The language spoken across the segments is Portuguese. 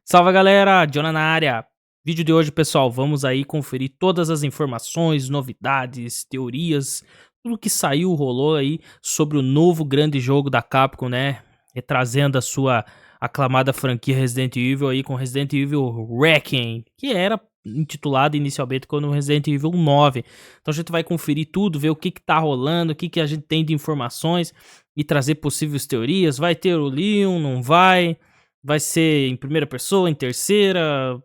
Salve galera, Jonah na área. Vídeo de hoje, pessoal, vamos aí conferir todas as informações, novidades, teorias, tudo que saiu, rolou aí sobre o novo grande jogo da Capcom, né? Trazendo a sua aclamada franquia Resident Evil aí com Resident Evil Wrecking, que era intitulado inicialmente como Resident Evil 9. Então a gente vai conferir tudo, ver o que tá rolando, o que a gente tem de informações e trazer possíveis teorias. Vai ter o Leon, não vai? Vai ser em primeira pessoa, em terceira,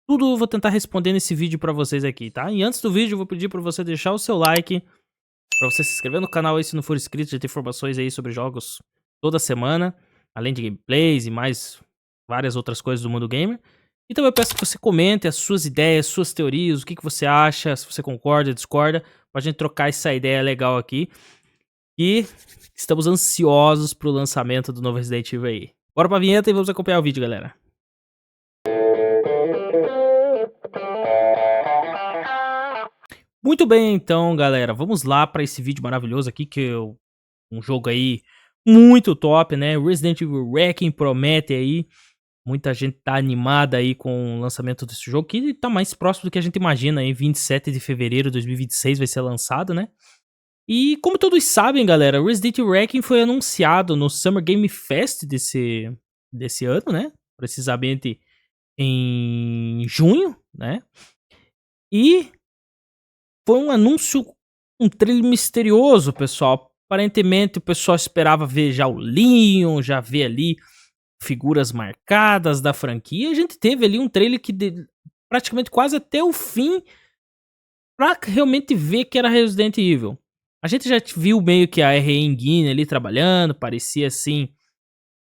tudo eu vou tentar responder nesse vídeo pra vocês aqui, tá? E antes do vídeo eu vou pedir pra você deixar o seu like, pra você se inscrever no canal aí se não for inscrito, já tem informações aí sobre jogos toda semana, além de gameplays e mais várias outras coisas do mundo gamer. Então eu peço que você comente as suas ideias, suas teorias, o que você acha, se você concorda, discorda, pra gente trocar essa ideia legal aqui. E estamos ansiosos pro lançamento do novo Resident Evil aí. Bora pra vinheta e vamos acompanhar o vídeo, galera. Muito bem, então, galera, vamos lá para esse vídeo maravilhoso aqui, que é um jogo aí muito top, né? Resident Evil Wrecking promete aí, muita gente tá animada aí com o lançamento desse jogo, que tá mais próximo do que a gente imagina, aí 27 de fevereiro de 2026 vai ser lançado, né? E como todos sabem, galera, Resident Evil Wrecking foi anunciado no Summer Game Fest desse ano, né? Precisamente em junho, né? E foi um anúncio, um trailer misterioso, pessoal. Aparentemente o pessoal esperava ver já o Leon, já ver ali figuras marcadas da franquia. A gente teve ali um trailer que praticamente quase até o fim pra realmente ver que era Resident Evil. A gente já viu meio que a R.E. Engine ali trabalhando, parecia assim,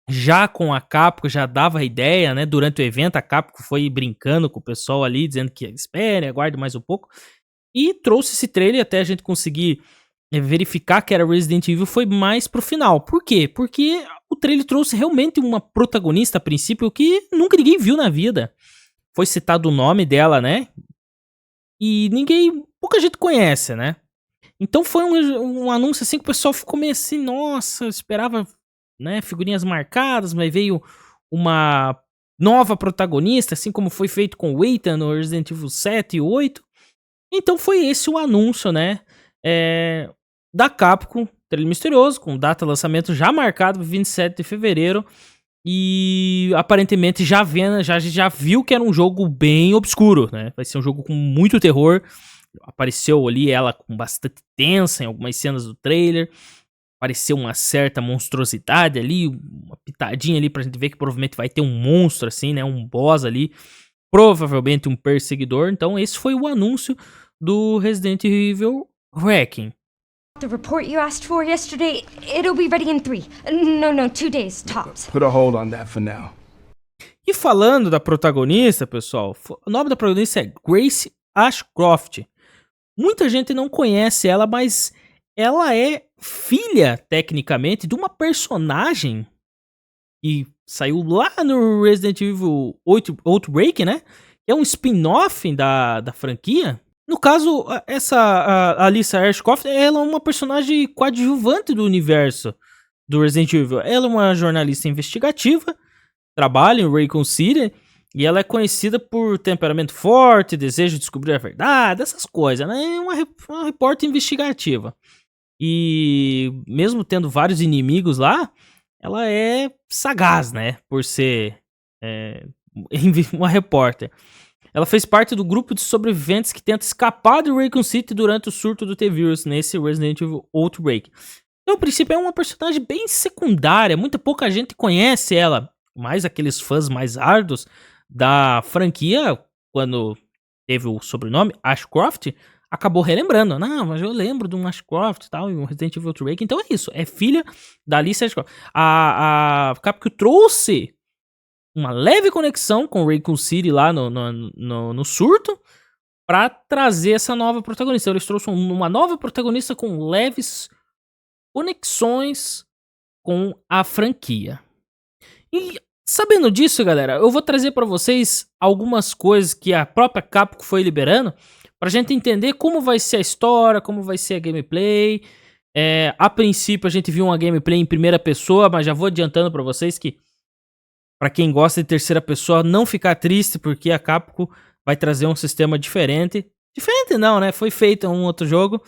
já com a Capcom, já dava a ideia, né? Durante o evento a Capcom foi brincando com o pessoal ali, dizendo que espere, aguarde mais um pouco. E trouxe esse trailer até a gente conseguir verificar que era Resident Evil foi mais pro final. Por quê? Porque o trailer trouxe realmente uma protagonista a princípio que nunca ninguém viu na vida. Foi citado o nome dela, né? E pouca gente conhece, né? Então foi um anúncio assim que o pessoal ficou meio assim, nossa, eu esperava, né, figurinhas marcadas, mas veio uma nova protagonista, assim como foi feito com o Ethan no Resident Evil 7 e 8. Então foi esse o anúncio, né, da Capcom, trailer misterioso, com data de lançamento já marcado para 27 de fevereiro. E aparentemente já viu que era um jogo bem obscuro, né? Vai ser um jogo com muito terror. Apareceu ali ela com bastante tensa em algumas cenas do trailer. Apareceu uma certa monstruosidade ali, uma pitadinha ali pra gente ver que provavelmente vai ter um monstro assim, né? Um boss ali. Provavelmente um perseguidor. Então esse foi o anúncio do Resident Evil Wrecking. The report you asked for yesterday, it'll be ready in 3. No, 2 days, tops. Put a hold on that for now. E falando da protagonista, pessoal, o nome da protagonista é Grace Ashcroft. Muita gente não conhece ela, mas ela é filha, tecnicamente, de uma personagem que saiu lá no Resident Evil Outbreak, né? É um spin-off da franquia. No caso, a Alyssa Ashcroft, ela é uma personagem coadjuvante do universo do Resident Evil. Ela é uma jornalista investigativa, trabalha em Raccoon City, e ela é conhecida por temperamento forte, desejo de descobrir a verdade, essas coisas, né? É uma repórter investigativa. E mesmo tendo vários inimigos lá, ela é sagaz, né? Por ser uma repórter. Ela fez parte do grupo de sobreviventes que tenta escapar de Raccoon City durante o surto do T-Virus nesse Resident Evil Outbreak. Então, a princípio, é uma personagem bem secundária, muita pouca gente conhece ela, mas aqueles fãs mais árduos da franquia, quando teve o sobrenome Ashcroft, acabou relembrando. Não, mas eu lembro de um Ashcroft e tal, e um Resident Evil Outbreak. Então é isso, é filha da Alyssa Ashcroft. A Capcom trouxe uma leve conexão com Raccoon City lá no surto pra trazer essa nova protagonista. Eles trouxeram uma nova protagonista com leves conexões com a franquia. E sabendo disso, galera, eu vou trazer pra vocês algumas coisas que a própria Capcom foi liberando pra gente entender como vai ser a história, como vai ser a gameplay. A princípio a gente viu uma gameplay em primeira pessoa, mas já vou adiantando pra vocês que Pra quem gosta de terceira pessoa, não ficar triste, porque a Capcom vai trazer um sistema diferente. Diferente não, né? Foi feito em um outro jogo,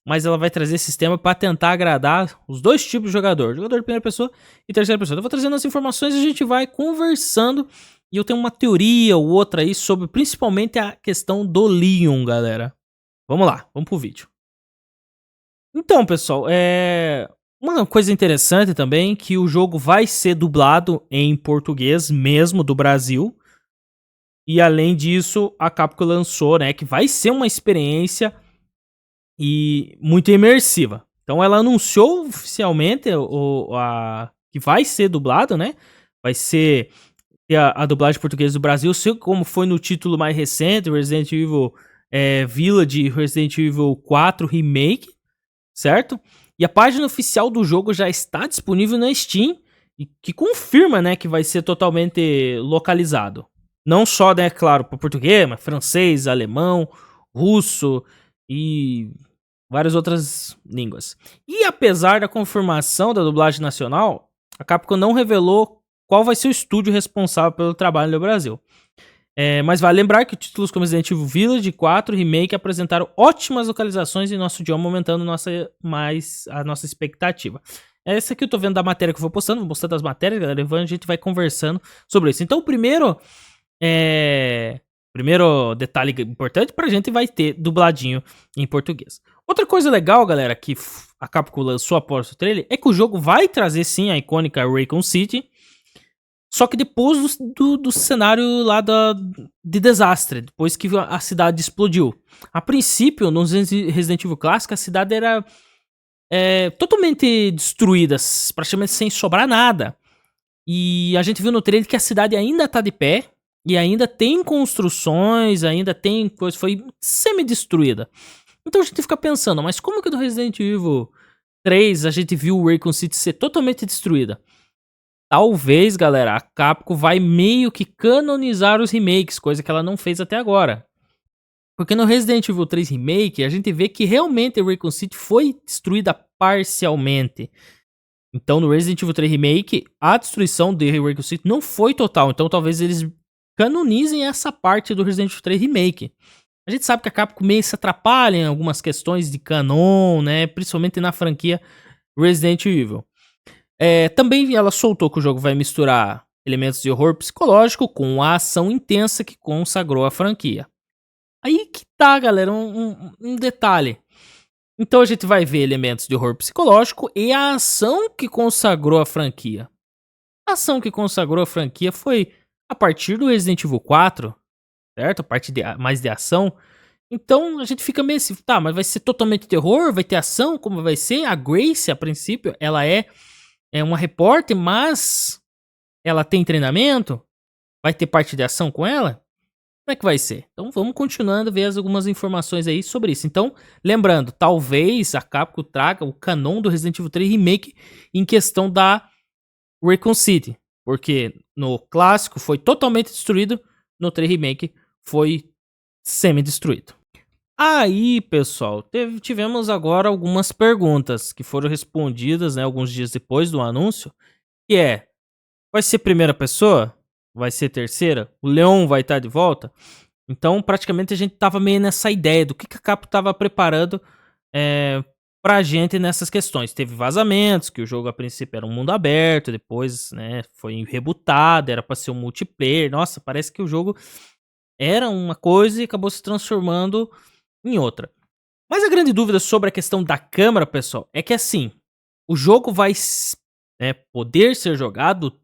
mas ela vai trazer esse sistema pra tentar agradar os dois tipos de jogador. Jogador de primeira pessoa e terceira pessoa. Eu vou trazendo as informações e a gente vai conversando. E eu tenho uma teoria ou outra aí sobre principalmente a questão do Leon, galera. Vamos lá, vamos pro vídeo. Então, pessoal, uma coisa interessante também, que o jogo vai ser dublado em português mesmo do Brasil. E além disso, a Capcom lançou, né, que vai ser uma experiência e muito imersiva. Então ela anunciou oficialmente que vai ser dublado, né? Vai ser a dublagem portuguesa do Brasil, como foi no título mais recente, Resident Evil Village, Resident Evil 4 Remake, certo? E a página oficial do jogo já está disponível na Steam, e que confirma, né, que vai ser totalmente localizado. Não só, né, claro, para português, mas francês, alemão, russo e várias outras línguas. E apesar da confirmação da dublagem nacional, a Capcom não revelou qual vai ser o estúdio responsável pelo trabalho no Brasil. Mas vale lembrar que títulos como Resident Evil Village 4 Remake apresentaram ótimas localizações em nosso idioma, aumentando a nossa expectativa. Essa aqui eu tô vendo da matéria que eu vou postando as matérias, galera, e a gente vai conversando sobre isso. Então o primeiro detalhe importante pra gente vai ter dubladinho em português. Outra coisa legal, galera, que a Capcom lançou após o trailer, é que o jogo vai trazer sim a icônica Raccoon City, só que depois do cenário lá de desastre, depois que a cidade explodiu. A princípio, no Resident Evil clássico, a cidade era totalmente destruída, praticamente sem sobrar nada. E a gente viu no trailer que a cidade ainda tá de pé, e ainda tem construções, ainda tem coisa, foi semi-destruída. Então a gente fica pensando, mas como que do Resident Evil 3 a gente viu o Raccoon City ser totalmente destruída? Talvez, galera, a Capcom vai meio que canonizar os remakes, coisa que ela não fez até agora. Porque no Resident Evil 3 Remake, a gente vê que realmente a Raccoon City foi destruída parcialmente. Então no Resident Evil 3 Remake, a destruição de Raccoon City não foi total. Então talvez eles canonizem essa parte do Resident Evil 3 Remake. A gente sabe que a Capcom meio se atrapalha em algumas questões de canon, né? Principalmente na franquia Resident Evil. Também ela soltou que o jogo vai misturar elementos de horror psicológico com a ação intensa que consagrou a franquia. Aí que tá, galera, um detalhe. Então a gente vai ver elementos de horror psicológico e a ação que consagrou a franquia. A ação que consagrou a franquia foi a partir do Resident Evil 4, certo? A parte mais de ação. Então a gente fica meio assim, tá, mas vai ser totalmente terror? Vai ter ação? Como vai ser? A Grace, a princípio, ela é uma repórter, mas ela tem treinamento? Vai ter parte de ação com ela? Como é que vai ser? Então vamos continuando a ver algumas informações aí sobre isso. Então, lembrando, talvez a Capcom traga o canon do Resident Evil 3 Remake em questão da Raccoon City. Porque no clássico foi totalmente destruído, no 3 Remake foi semi-destruído. Aí, pessoal, tivemos agora algumas perguntas que foram respondidas, né, alguns dias depois do anúncio, que vai ser primeira pessoa? Vai ser terceira? O Leon vai estar de volta? Então, praticamente, a gente tava meio nessa ideia do que a Capcom tava preparando pra gente nessas questões. Teve vazamentos, que o jogo a princípio era um mundo aberto, depois, né, foi rebutado, era pra ser um multiplayer. Nossa, parece que o jogo era uma coisa e acabou se transformando em outra. Mas a grande dúvida sobre a questão da câmera, pessoal, é que assim, o jogo vai poder ser jogado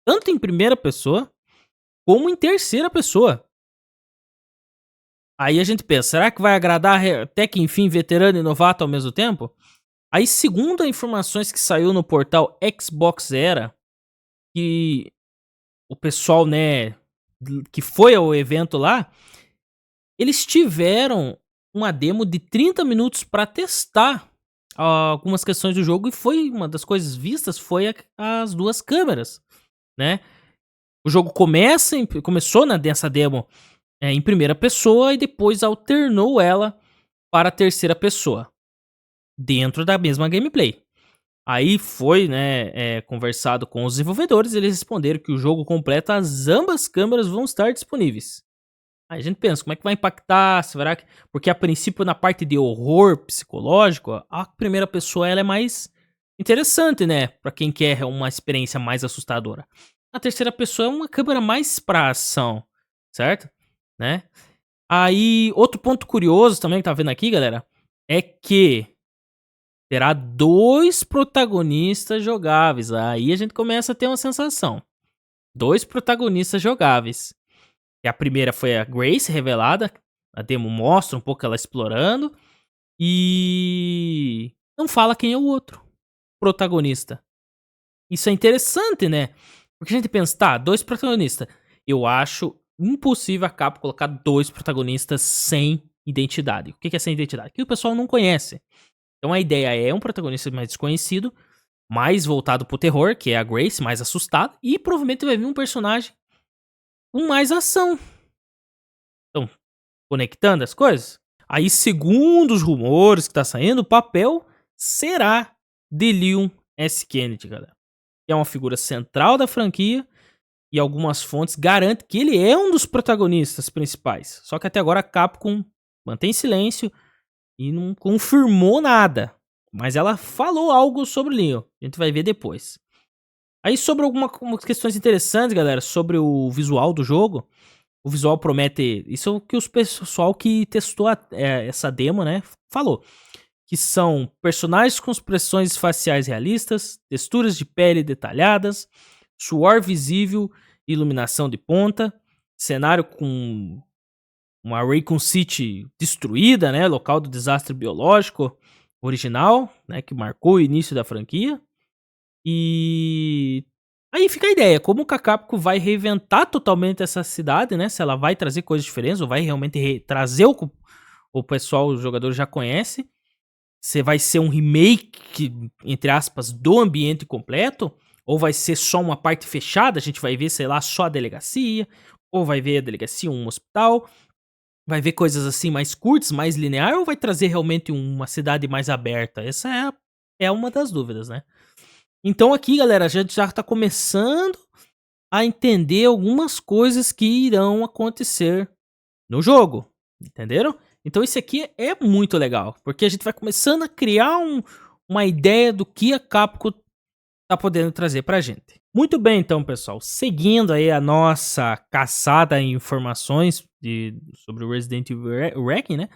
tanto em primeira pessoa, como em terceira pessoa. Aí a gente pensa, será que vai agradar até que enfim veterano e novato ao mesmo tempo? Aí, segundo as informações que saiu no portal Xbox Era, que o pessoal, né, que foi ao evento lá, eles tiveram uma demo de 30 minutos para testar algumas questões do jogo, e foi uma das coisas vistas foi as duas câmeras, né? O jogo começou nessa demo em primeira pessoa e depois alternou ela para a terceira pessoa, dentro da mesma gameplay. Aí foi, né, conversado com os desenvolvedores, eles responderam que o jogo completo, ambas câmeras vão estar disponíveis. Aí a gente pensa, como é que vai impactar? Será que... Porque a princípio, na parte de horror psicológico, a primeira pessoa ela é mais interessante, né? Pra quem quer uma experiência mais assustadora. A terceira pessoa é uma câmera mais pra ação, certo? Né? Aí, outro ponto curioso também que tá vendo aqui, galera, é que terá 2 protagonistas jogáveis. Aí a gente começa a ter uma sensação. 2 protagonistas jogáveis. E a primeira foi a Grace revelada. A demo mostra um pouco ela explorando. E não fala quem é o outro protagonista. Isso é interessante, né? Porque a gente pensa, tá, 2 protagonistas. Eu acho impossível a Capcom colocar 2 protagonistas sem identidade. O que é sem identidade? Que o pessoal não conhece. Então a ideia é um protagonista mais desconhecido, mais voltado pro terror, que é a Grace, mais assustada. E provavelmente vai vir um personagem com mais ação. Então, conectando as coisas. Aí, segundo os rumores que tá saindo, o papel será de Leon S. Kennedy, galera. Que é uma figura central da franquia e algumas fontes garantem que ele é um dos protagonistas principais. Só que até agora a Capcom mantém silêncio e não confirmou nada. Mas ela falou algo sobre o Leon. A gente vai ver depois. Aí sobre algumas questões interessantes, galera, sobre o visual do jogo. O visual promete... Isso é o que os pessoal que testou essa demo, né, falou. Que são personagens com expressões faciais realistas, texturas de pele detalhadas, suor visível, iluminação de ponta, cenário com uma Raycon City destruída, né, local do desastre biológico original, né, que marcou o início da franquia. E aí fica a ideia, como que a Capcom vai reinventar totalmente essa cidade, né? Se ela vai trazer coisas diferentes ou vai realmente trazer o pessoal, os jogadores já conhece. Se vai ser um remake, entre aspas, do ambiente completo, ou vai ser só uma parte fechada, a gente vai ver, sei lá, só a delegacia, ou vai ver a delegacia, um hospital, vai ver coisas assim mais curtas, mais linear, ou vai trazer realmente uma cidade mais aberta? Essa é uma das dúvidas, né? Então aqui, galera, a gente já tá começando a entender algumas coisas que irão acontecer no jogo, entenderam? Então isso aqui é muito legal, porque a gente vai começando a criar uma ideia do que a Capcom tá podendo trazer pra gente. Muito bem, então, pessoal, seguindo aí a nossa caçada em informações sobre o Resident Evil Wrecking, né?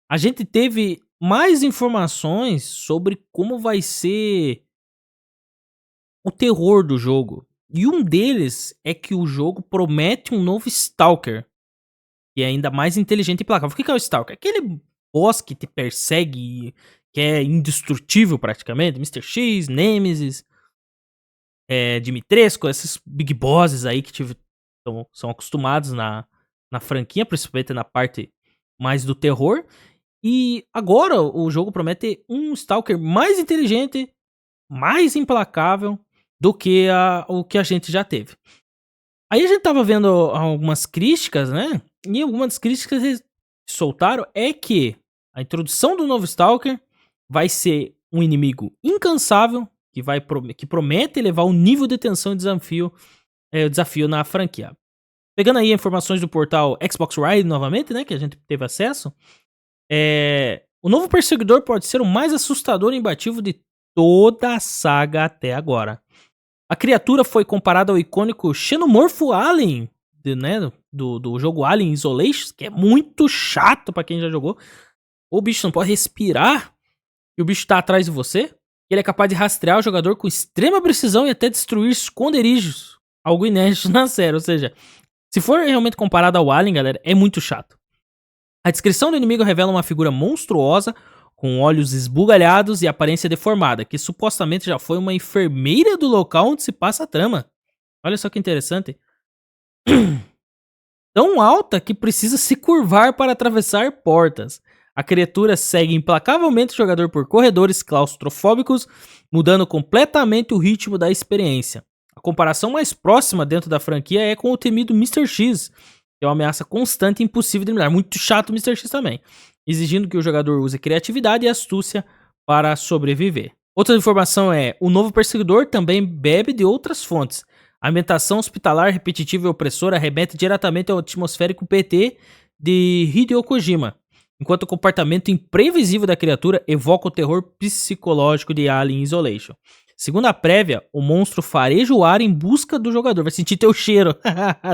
A gente teve mais informações sobre como vai ser o terror do jogo. E um deles é que o jogo promete um novo Stalker, que é ainda mais inteligente e placável. O que é o Stalker? Aquele boss que te persegue, que é indestrutível praticamente. Mr. X, Nemesis, Dimitrescu, esses big bosses aí que são acostumados na franquia, principalmente na parte mais do terror. E agora o jogo promete um Stalker mais inteligente, mais implacável do que o que a gente já teve. Aí a gente tava vendo algumas críticas, né? E algumas críticas que soltaram é que a introdução do novo Stalker vai ser um inimigo incansável, que promete elevar o nível de tensão e desafio na franquia. Pegando aí informações do portal Xbox Live novamente, né? Que a gente teve acesso. O novo perseguidor pode ser o mais assustador e imbatível de toda a saga até agora. A criatura foi comparada ao icônico xenomorfo Alien, né, do jogo Alien Isolation, que é muito chato pra quem já jogou. O bicho não pode respirar e o bicho tá atrás de você. Ele é capaz de rastrear o jogador com extrema precisão e até destruir esconderijos. Algo inédito na série, ou seja, se for realmente comparado ao Alien, galera, é muito chato. A descrição do inimigo revela uma figura monstruosa, com olhos esbugalhados e aparência deformada, que supostamente já foi uma enfermeira do local onde se passa a trama. Olha só que interessante. Tão alta que precisa se curvar para atravessar portas. A criatura segue implacavelmente o jogador por corredores claustrofóbicos, mudando completamente o ritmo da experiência. A comparação mais próxima dentro da franquia é com o temido Mr. X, que é uma ameaça constante e impossível de eliminar. Muito chato o Mr. X também, exigindo que o jogador use criatividade e astúcia para sobreviver. Outra informação é, o novo perseguidor também bebe de outras fontes. A ambientação hospitalar repetitiva e opressora remete diretamente ao atmosférico PT de Hideo Kojima, enquanto o comportamento imprevisível da criatura evoca o terror psicológico de Alien Isolation. Segundo a prévia, o monstro fareja o ar em busca do jogador, vai sentir teu cheiro.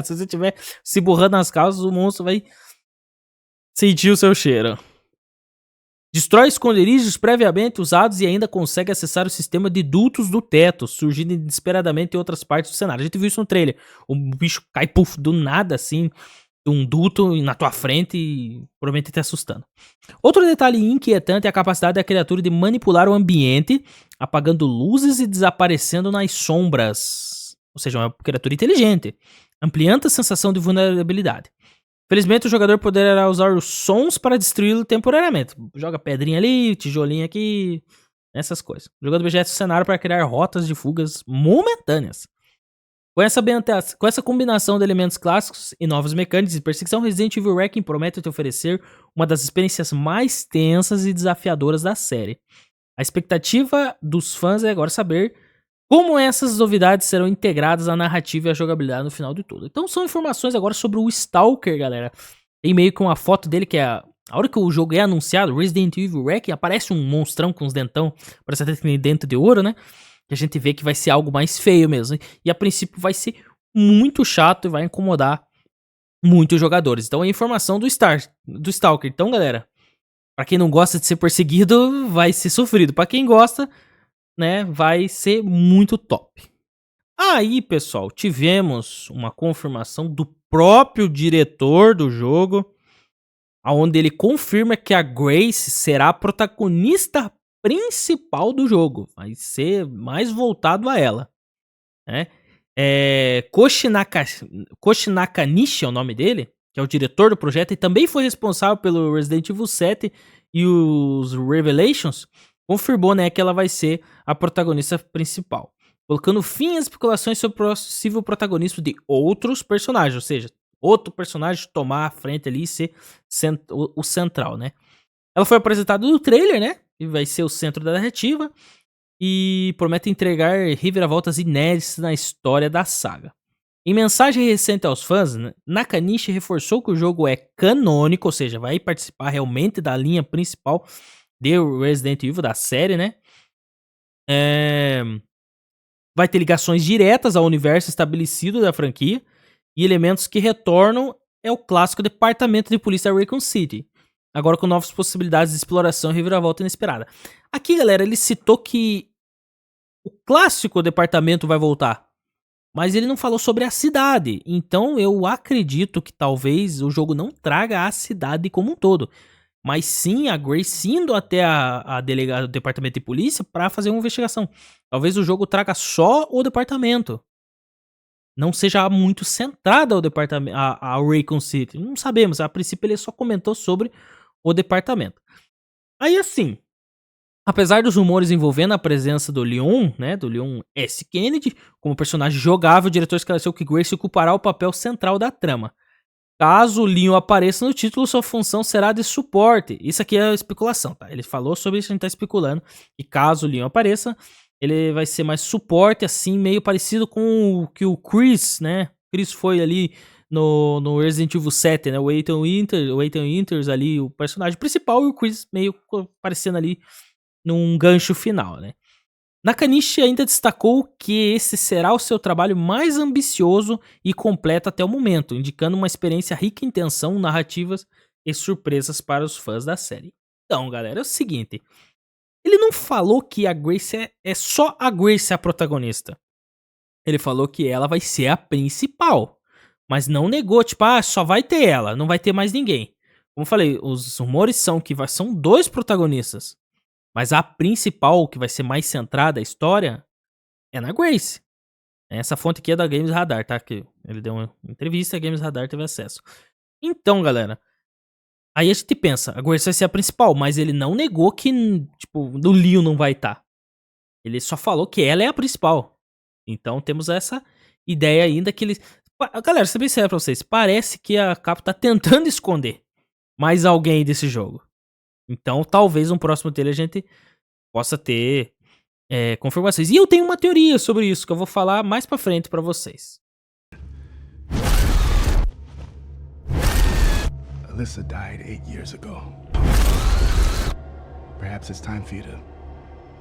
Se você estiver se borrando nas calças, o monstro vai sentir o seu cheiro. Destrói esconderijos previamente usados e ainda consegue acessar o sistema de dutos do teto, surgindo inesperadamente em outras partes do cenário. A gente viu isso no trailer. O bicho cai do nada, assim, de um duto na tua frente e provavelmente te assustando. Outro detalhe inquietante é a capacidade da criatura de manipular o ambiente, apagando luzes e desaparecendo nas sombras. Ou seja, uma criatura inteligente, ampliando a sensação de vulnerabilidade. Felizmente, o jogador poderá usar os sons para destruí-lo temporariamente. Joga pedrinha ali, tijolinho aqui, essas coisas. Jogando objetos do cenário para criar rotas de fugas momentâneas. Com essa combinação de elementos clássicos e novos mecânicos de perseguição, Resident Evil Requiem promete te oferecer uma das experiências mais tensas e desafiadoras da série. A expectativa dos fãs é agora saber como essas novidades serão integradas à narrativa e à jogabilidade no final de tudo. Então são informações agora sobre o Stalker, galera. Tem meio que uma foto dele que é... A hora que o jogo é anunciado, Resident Evil Requiem, aparece um monstrão com os dentão, parece até que tem dente de ouro, né? Que a gente vê que vai ser algo mais feio mesmo. E a princípio vai ser muito chato e vai incomodar muitos jogadores. Então é informação do Stalker. Então, galera, pra quem não gosta de ser perseguido, vai ser sofrido. Pra quem gosta, né, vai ser muito top. Aí, pessoal, tivemos uma confirmação do próprio diretor do jogo, onde ele confirma que a Grace será a protagonista principal do jogo. Vai ser mais voltado a ela, né? Koshinaka Nishi é o nome dele, que é o diretor do projeto e também foi responsável pelo Resident Evil 7 e os Revelations, confirmou, né, que ela vai ser a protagonista principal, colocando fim às especulações sobre o possível protagonismo de outros personagens, ou seja, outro personagem tomar a frente ali e ser o central, né? Ela foi apresentada no trailer, né? E vai ser o centro da narrativa e promete entregar reviravoltas inéditas na história da saga. Em mensagem recente aos fãs, Nakanishi reforçou que o jogo é canônico, ou seja, vai participar realmente da linha principal de Resident Evil, da série, né? Vai ter ligações diretas ao universo estabelecido da franquia e elementos que retornam é o clássico departamento de polícia Raccoon City, agora com novas possibilidades de exploração e reviravolta inesperada. Aqui, galera, ele citou que o clássico departamento vai voltar, mas ele não falou sobre a cidade. Então eu acredito que talvez o jogo não traga a cidade como um todo, mas sim a Grace indo até a delegada do departamento de polícia para fazer uma investigação. Talvez o jogo traga só o departamento, não seja muito centrado ao departamento, a Raccoon City. Não sabemos, a princípio ele só comentou sobre o departamento. Aí assim, apesar dos rumores envolvendo a presença do Leon, né, do Leon S. Kennedy, como personagem jogável, o diretor esclareceu que Grace ocupará o papel central da trama. Caso o Leon apareça no título, sua função será de suporte. Isso aqui é especulação, tá? Ele falou sobre isso, a gente tá especulando. E caso o Leon apareça, ele vai ser mais suporte, assim, meio parecido com o que o Chris, né? Chris foi ali no Resident Evil 7, né? O Ethan Winters ali, o personagem principal, e o Chris meio aparecendo ali num gancho final, né? Nakanishi ainda destacou que esse será o seu trabalho mais ambicioso e completo até o momento, indicando uma experiência rica em tensão, narrativas e surpresas para os fãs da série. Então, galera, é o seguinte, ele não falou que a Grace é só a Grace a protagonista. Ele falou que ela vai ser a principal, mas não negou, tipo, só vai ter ela, não vai ter mais ninguém. Como eu falei, os rumores são que são 2 protagonistas. Mas a principal, que vai ser mais centrada a história, é na Grace. Essa fonte aqui é da Games Radar, tá? Que ele deu uma entrevista e a Games Radar teve acesso. Então, galera, aí a gente pensa, a Grace vai ser a principal, mas ele não negou que, tipo, o Leon não vai estar. Ele só falou que ela é a principal. Então temos essa ideia ainda que eles... Galera, se bem sério pra vocês, parece que a Capcom tá tentando esconder mais alguém desse jogo. Então, talvez no próximo trailer a gente possa ter confirmações. E eu tenho uma teoria sobre isso que eu vou falar mais pra frente pra vocês. Alyssa died 8 years ago. Perhaps it's time for you to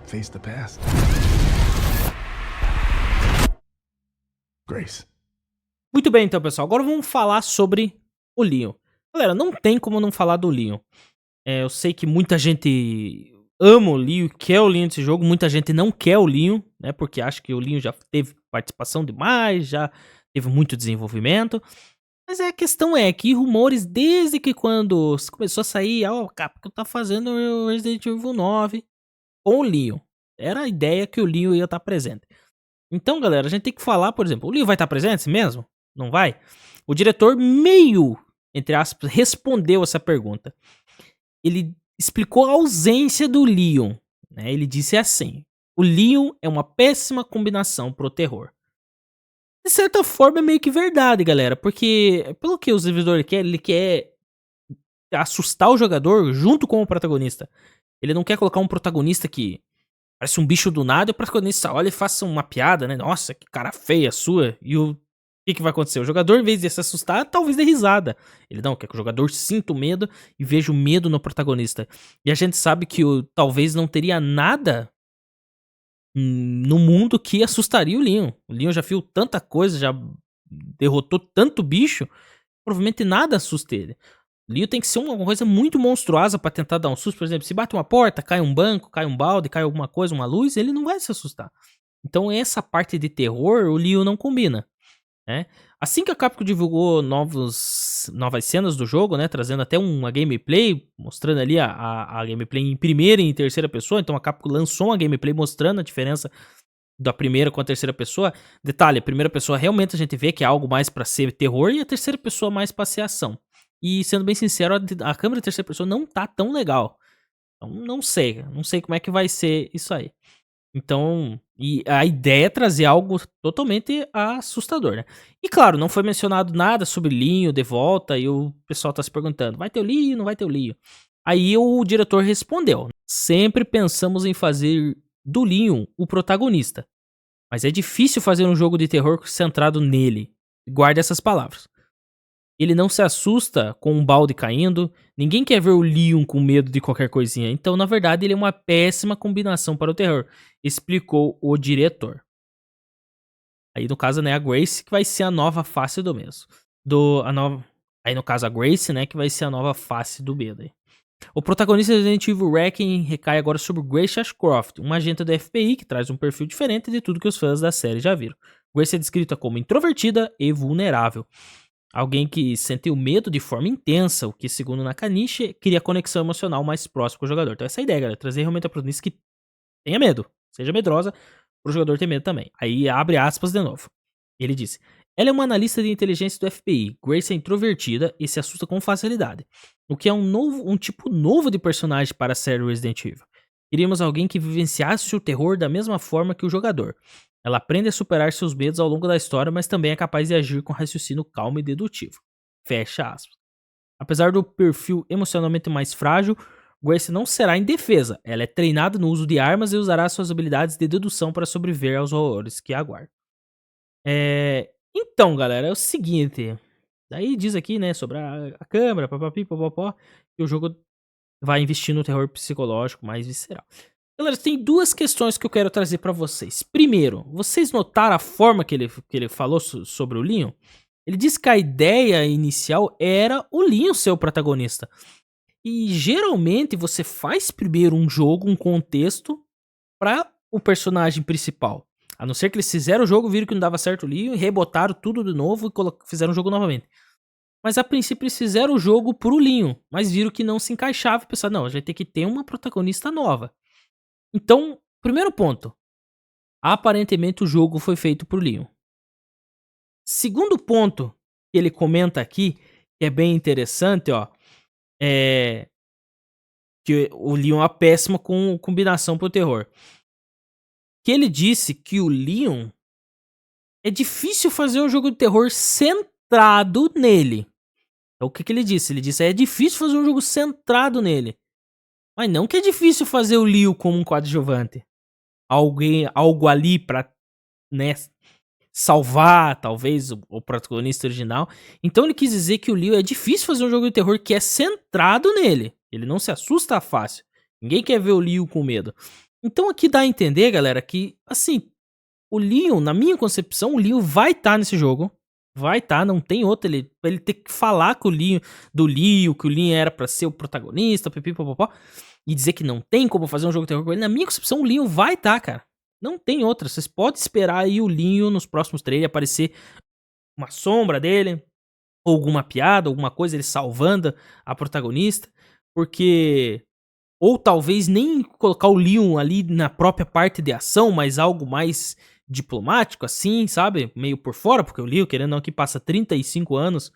face the past. Grace. Muito bem, então, pessoal. Agora vamos falar sobre o Leon. Galera, não tem como não falar do Leon. Eu sei que muita gente ama o Leon, quer o Leon desse jogo. Muita gente não quer o Leon, né? Porque acha que o Leon já teve participação demais, já teve muito desenvolvimento. Mas a questão é que rumores, desde que quando começou a sair, o Capcom tá fazendo o Resident Evil 9 com o Leon. Era a ideia que o Leon ia estar presente. Então, galera, a gente tem que falar, por exemplo, o Leon vai estar presente mesmo? Não vai? O diretor meio, entre aspas, respondeu essa pergunta. Ele explicou a ausência do Leon, né? Ele disse assim: o Leon é uma péssima combinação pro terror. De certa forma é meio que verdade, galera, porque pelo que o servidor quer, ele quer assustar o jogador junto com o protagonista. Ele não quer colocar um protagonista que parece um bicho do nada e o protagonista olha e faça uma piada, né? Nossa, que cara feia sua. E o que vai acontecer? O jogador, em vez de se assustar, talvez dê risada. Ele não quer que o jogador sinta o medo e veja o medo no protagonista. E a gente sabe que talvez não teria nada no mundo que assustaria o Leon. O Leon já viu tanta coisa, já derrotou tanto bicho, provavelmente nada assusta ele. O Leon tem que ser uma coisa muito monstruosa pra tentar dar um susto. Por exemplo, se bate uma porta, cai um banco, cai um balde, cai alguma coisa, uma luz, ele não vai se assustar. Então essa parte de terror, o Leon não combina, né? Assim que a Capcom divulgou novas cenas do jogo, né, trazendo até uma gameplay, mostrando ali a gameplay em primeira e em terceira pessoa, então a Capcom lançou uma gameplay mostrando a diferença da primeira com a terceira pessoa. Detalhe, a primeira pessoa realmente a gente vê que é algo mais pra ser terror e a terceira pessoa mais pra ser ação. E sendo bem sincero, a câmera de terceira pessoa não tá tão legal. Então não sei como é que vai ser isso aí. Então, e a ideia é trazer algo totalmente assustador, né? E claro, não foi mencionado nada sobre Leon de volta e o pessoal tá se perguntando, vai ter o Leon, não vai ter o Leon? Aí o diretor respondeu, sempre pensamos em fazer do Leon o protagonista, mas é difícil fazer um jogo de terror centrado nele. Guarde essas palavras. Ele não se assusta com um balde caindo. Ninguém quer ver o Leon com medo de qualquer coisinha. Então, na verdade, ele é uma péssima combinação para o terror, explicou o diretor. Aí, no caso, né, a Grace, que vai ser a nova face do mesmo. Aí, no caso, a Grace, né, que vai ser a nova face do medo. Aí. O protagonista de Resident Evil Wrecking recai agora sobre Grace Ashcroft, uma agente da FBI que traz um perfil diferente de tudo que os fãs da série já viram. Grace é descrita como introvertida e vulnerável. Alguém que sentiu medo de forma intensa, o que, segundo Nakanishi, cria conexão emocional mais próxima com o jogador. Então essa é a ideia, galera. Trazer realmente a protagonista que tenha medo, seja medrosa, pro jogador ter medo também. Aí abre aspas de novo. Ele disse: ela é uma analista de inteligência do FBI. Grace é introvertida e se assusta com facilidade. O que é um tipo novo de personagem para a série Resident Evil. Queríamos alguém que vivenciasse o terror da mesma forma que o jogador. Ela aprende a superar seus medos ao longo da história, mas também é capaz de agir com raciocínio calmo e dedutivo. Fecha aspas. Apesar do perfil emocionalmente mais frágil, Grace não será indefesa. Ela é treinada no uso de armas e usará suas habilidades de dedução para sobreviver aos horrores que a aguardam. Então, galera, é o seguinte. Daí diz aqui, né, sobre a câmera, papapi, papapó, que o jogo vai investir no terror psicológico mais visceral. Galera, tem duas questões que eu quero trazer pra vocês. Primeiro, vocês notaram a forma que ele falou sobre o Leon? Ele disse que a ideia inicial era o Leon ser o protagonista. E geralmente você faz primeiro um jogo, um contexto, pra o personagem principal. A não ser que eles fizeram o jogo, viram que não dava certo o Leon, rebotaram tudo de novo e fizeram o jogo novamente. Mas a princípio eles fizeram o jogo pro Leon, mas viram que não se encaixava e pensaram, não, a gente tem que ter uma protagonista nova. Então, primeiro ponto. Aparentemente o jogo foi feito pro Leon. Segundo ponto que ele comenta aqui, que é bem interessante, ó. É que o Leon é uma péssima combinação pro terror. Que ele disse que o Leon é difícil fazer um jogo de terror centrado nele. Então o que ele disse? Ele disse é difícil fazer um jogo centrado nele. Mas não que é difícil fazer o Leon como um coadjuvante. algo ali pra, né, salvar, talvez, o protagonista original. Então ele quis dizer que o Leo é difícil fazer um jogo de terror que é centrado nele. Ele não se assusta fácil. Ninguém quer ver o Leo com medo. Então aqui dá a entender, galera, que, assim, o Leon, na minha concepção, o Leo vai estar nesse jogo. Vai estar, não tem outro. Ele ter que falar com o Leo, do Leo, que o Leo era pra ser o protagonista, pipipopopó, e dizer que não tem como fazer um jogo de terror com ele. Na minha concepção, o Leon vai estar, cara. Não tem outra. Vocês podem esperar aí o Leon nos próximos trailers aparecer uma sombra dele, ou alguma piada, alguma coisa, ele salvando a protagonista, porque ou talvez nem colocar o Leon ali na própria parte de ação, mas algo mais diplomático, assim, sabe? Meio por fora, porque o Leon, querendo ou não, que passa 35 anos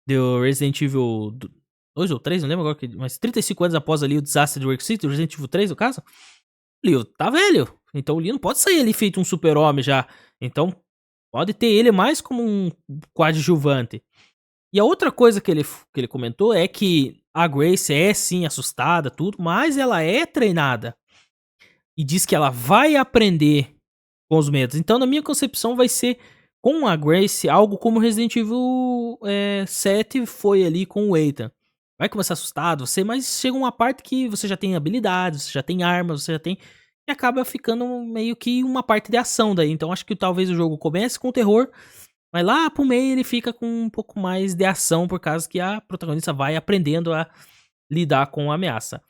do Resident Evil 2 ou 3, não lembro agora, mas 35 anos após ali o desastre de Work City, do Resident Evil 3, no caso, o Leon tá velho. Então o Leon não pode sair ali feito um super-homem já. Então pode ter ele mais como um coadjuvante. E a outra coisa que ele comentou é que a Grace é sim assustada, tudo, mas ela é treinada. E diz que ela vai aprender com os medos. Então, na minha concepção, vai ser com a Grace algo como Resident Evil 7 foi ali com o Ethan. Vai começar assustado, mas chega uma parte que você já tem habilidades, você já tem armas, você já tem. E acaba ficando meio que uma parte de ação daí. Então, acho que talvez o jogo comece com terror. Mas lá pro meio ele fica com um pouco mais de ação, por causa que a protagonista vai aprendendo a lidar com a ameaça.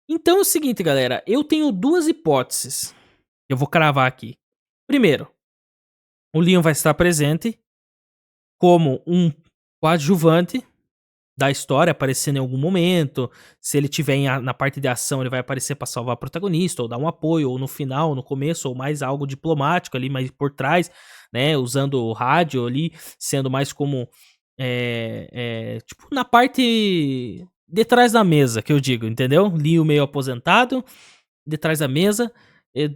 Então é o seguinte, galera. Eu tenho duas hipóteses. Eu vou cravar aqui. Primeiro, o Leon vai estar presente como um coadjuvante da história, aparecendo em algum momento. Se ele tiver na parte de ação, ele vai aparecer para salvar o protagonista, ou dar um apoio, ou no final, no começo, ou mais algo diplomático ali, mais por trás, né? Usando o rádio ali, sendo mais como tipo na parte de trás da mesa, que eu digo, entendeu? Leon meio aposentado, de trás da mesa,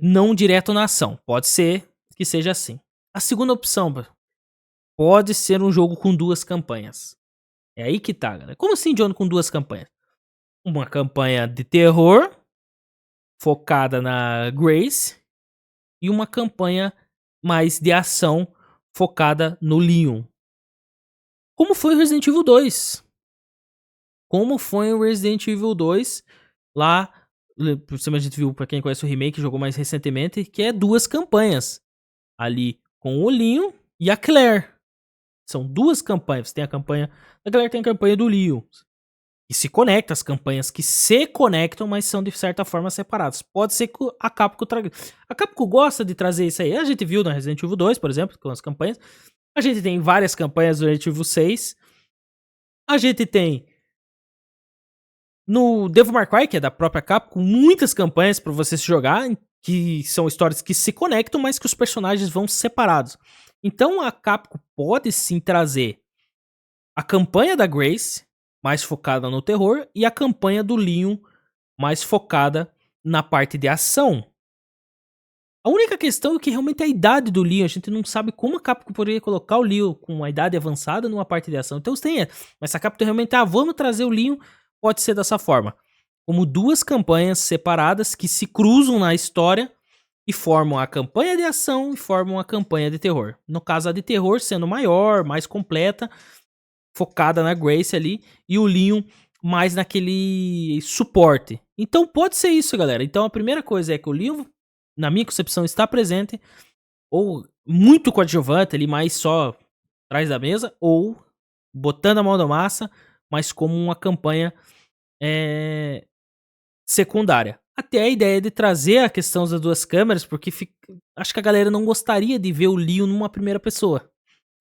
não direto na ação. Pode ser que seja assim. A segunda opção, pode ser um jogo com duas campanhas. É aí que tá, galera. Como assim, John, com duas campanhas? Uma campanha de terror, focada na Grace, e uma campanha mais de ação, focada no Leon. Como foi o Resident Evil 2? Como foi o Resident Evil 2 lá, por cima a gente viu, pra quem conhece o remake, jogou mais recentemente, que é duas campanhas. Ali com o Leon e a Claire. São duas campanhas. Você tem a campanha da Claire, tem a campanha do Leon. E se conecta, as campanhas que se conectam, mas são de certa forma separadas. Pode ser que a Capcom traga. A Capcom gosta de trazer isso aí. A gente viu na Resident Evil 2, por exemplo, com as campanhas. A gente tem várias campanhas do Resident Evil 6. A gente tem no Devil May Cry, que é da própria Capcom, muitas campanhas para você se jogar, que são histórias que se conectam, mas que os personagens vão separados. Então a Capcom pode sim trazer a campanha da Grace, mais focada no terror, e a campanha do Leon, mais focada na parte de ação. A única questão é que realmente a idade do Leon, a gente não sabe como a Capcom poderia colocar o Leon com a idade avançada numa parte de ação. Então tem, mas se a Capcom realmente, vamos trazer o Leon, pode ser dessa forma. Como duas campanhas separadas que se cruzam na história e formam a campanha de ação e formam a campanha de terror. No caso, a de terror sendo maior, mais completa, focada na Grace ali, e o Leon mais naquele suporte. Então pode ser isso, galera. Então a primeira coisa é que o Leon, na minha concepção, está presente, ou muito coadjuvante ali, mais só atrás da mesa, ou botando a mão na massa, mas como uma campanha secundária. Até a ideia de trazer a questão das duas câmeras, porque acho que a galera não gostaria de ver o Leon numa primeira pessoa.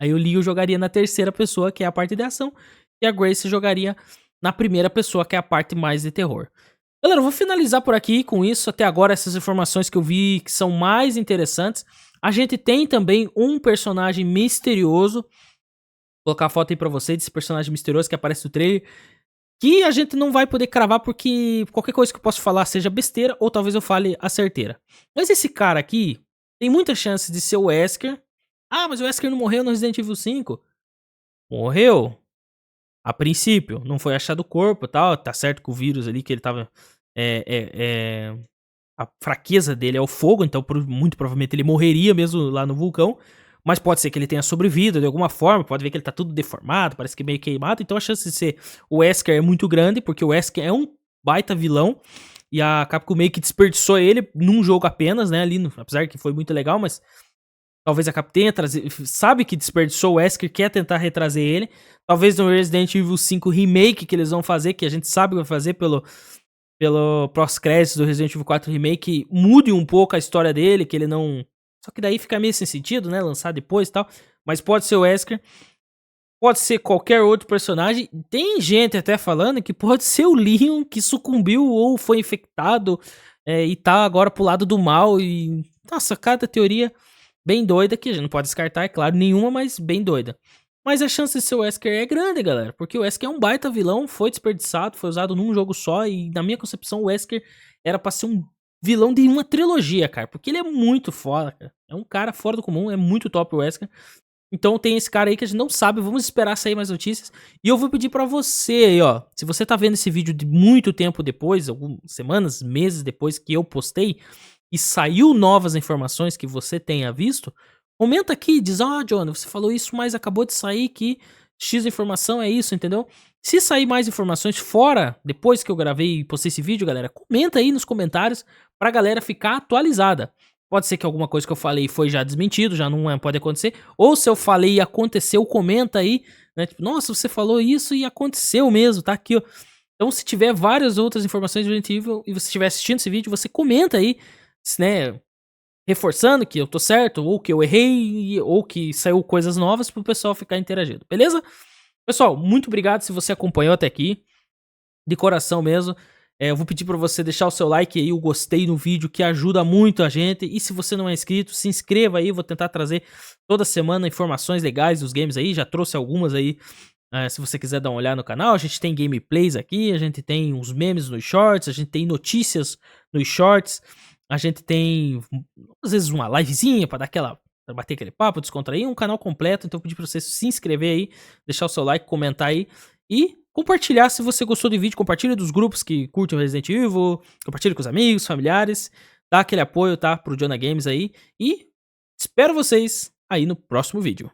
Aí o Leon jogaria na terceira pessoa, que é a parte de ação, e a Grace jogaria na primeira pessoa, que é a parte mais de terror. Galera, eu vou finalizar por aqui com isso. Até agora, essas informações que eu vi que são mais interessantes. A gente tem também um personagem misterioso. Vou colocar a foto aí pra você desse personagem misterioso que aparece no trailer, que a gente não vai poder cravar porque qualquer coisa que eu possa falar seja besteira ou talvez eu fale a certeira. Mas esse cara aqui tem muita chance de ser o Wesker. Ah, mas o Wesker não morreu no Resident Evil 5. Morreu. A princípio, não foi achado o corpo e tal. Tá certo que o vírus ali que ele tava a fraqueza dele é o fogo, então muito provavelmente ele morreria mesmo lá no vulcão. Mas pode ser que ele tenha sobrevivido de alguma forma, pode ver que ele tá tudo deformado, parece que meio queimado. Então a chance de ser o Wesker é muito grande, porque o Wesker é um baita vilão. E a Capcom meio que desperdiçou ele num jogo apenas, né? Ali, apesar que foi muito legal, mas talvez a Capcom tenha trazido. Sabe que desperdiçou o Wesker, quer tentar retrazer ele. Talvez no Resident Evil 5 Remake que eles vão fazer, que a gente sabe que vai fazer pelo pós-créditos do Resident Evil 4 Remake, mude um pouco a história dele, que ele não. Só que daí fica meio sem sentido, né? Lançar depois e tal. Mas pode ser o Wesker. Pode ser qualquer outro personagem. Tem gente até falando que pode ser o Leon que sucumbiu ou foi infectado e tá agora pro lado do mal. E nossa, cada teoria bem doida que a gente não pode descartar, é claro, nenhuma, mas bem doida. Mas a chance de ser o Wesker é grande, galera. Porque o Wesker é um baita vilão, foi desperdiçado, foi usado num jogo só. E na minha concepção, o Wesker era pra ser um vilão de uma trilogia, cara. Porque ele é muito foda, cara. É um cara fora do comum, é muito top o Wesker. Então tem esse cara aí que a gente não sabe, vamos esperar sair mais notícias. E eu vou pedir pra você aí, ó. Se você tá vendo esse vídeo de muito tempo depois, algumas semanas, meses depois que eu postei, e saiu novas informações que você tenha visto, comenta aqui, diz, Johnny, você falou isso, mas acabou de sair que X informação é isso, entendeu? Se sair mais informações fora, depois que eu gravei e postei esse vídeo, galera, comenta aí nos comentários pra galera ficar atualizada. Pode ser que alguma coisa que eu falei foi já desmentido, já não pode acontecer. Ou se eu falei e aconteceu, comenta aí, né? Tipo, nossa, você falou isso e aconteceu mesmo, tá aqui, ó. Então, se tiver várias outras informações do Resident Evil e você estiver assistindo esse vídeo, você comenta aí, né? Reforçando que eu tô certo, ou que eu errei, ou que saiu coisas novas pro pessoal ficar interagindo, beleza? Pessoal, muito obrigado se você acompanhou até aqui. De coração mesmo. Eu vou pedir pra você deixar o seu like aí, o gostei no vídeo, que ajuda muito a gente. E se você não é inscrito, se inscreva aí. Vou tentar trazer toda semana informações legais dos games aí. Já trouxe algumas aí, se você quiser dar uma olhada no canal. A gente tem gameplays aqui, a gente tem uns memes nos shorts, a gente tem notícias nos shorts. A gente tem, às vezes, uma livezinha pra dar aquela... pra bater aquele papo, descontrair. Um canal completo, então eu pedi pra você se inscrever aí, deixar o seu like, comentar aí. E compartilhar se você gostou do vídeo, compartilha dos grupos que curtem o Resident Evil, compartilha com os amigos, familiares, dá aquele apoio, tá, pro Jonah Games aí, e espero vocês aí no próximo vídeo.